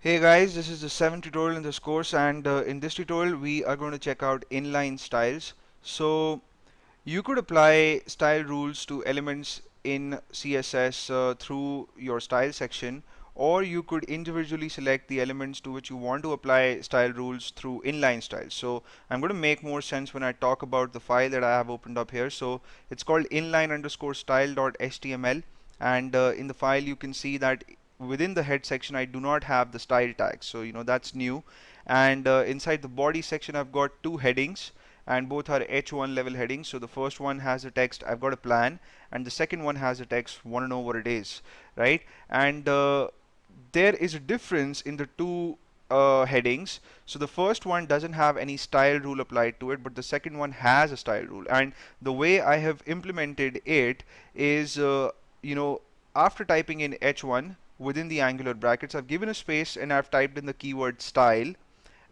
Hey guys, this is the seventh tutorial in this course, and in this tutorial we are going to check out inline styles. So you could apply style rules to elements in CSS through your style section, or you could individually select the elements to which you want to apply style rules through inline styles. So I'm going to make more sense when I talk about the file that I have opened up here. So it's called inline_style.html, and in the file you can see that within the head section I do not have the style tag, so that's new. And inside the body section I've got two headings, and both are H1 level headings. So the first one has the text I've got a plan, and the second one has the text want to know what it is, right? And there is a difference in the two headings. So the first one doesn't have any style rule applied to it, but the second one has a style rule. And the way I have implemented it is, you know, after typing in H1 within the angular brackets, I've given a space and I've typed in the keyword style,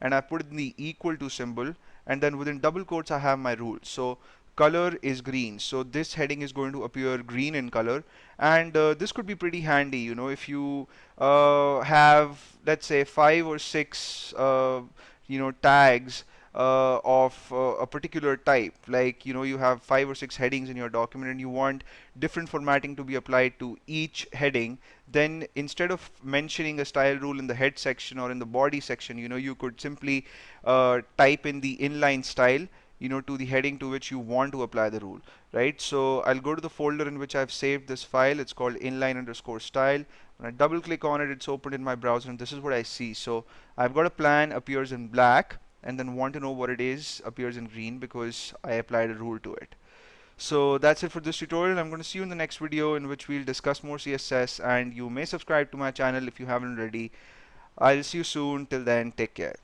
and I put in the equal to symbol, and then within double quotes I have my rule. So color is green, so this heading is going to appear green in color. And this could be pretty handy, if you have, let's say, 5 or 6 tags of a particular type, like you have 5 or 6 headings in your document and you want different formatting to be applied to each heading. Then instead of mentioning a style rule in the head section or in the body section, you could simply type in the inline style, to the heading to which you want to apply the rule, right? So I'll go to the folder in which I've saved this file. It's called inline_style. When I double click on it, it's opened in my browser, and this is what I see. So I've got a plan appears in black, and then want to know what it is appears in green because I applied a rule to it. So that's it for this tutorial. I'm going to see you in the next video in which we'll discuss more CSS, and you may subscribe to my channel if you haven't already. I'll see you soon. Till then, take care.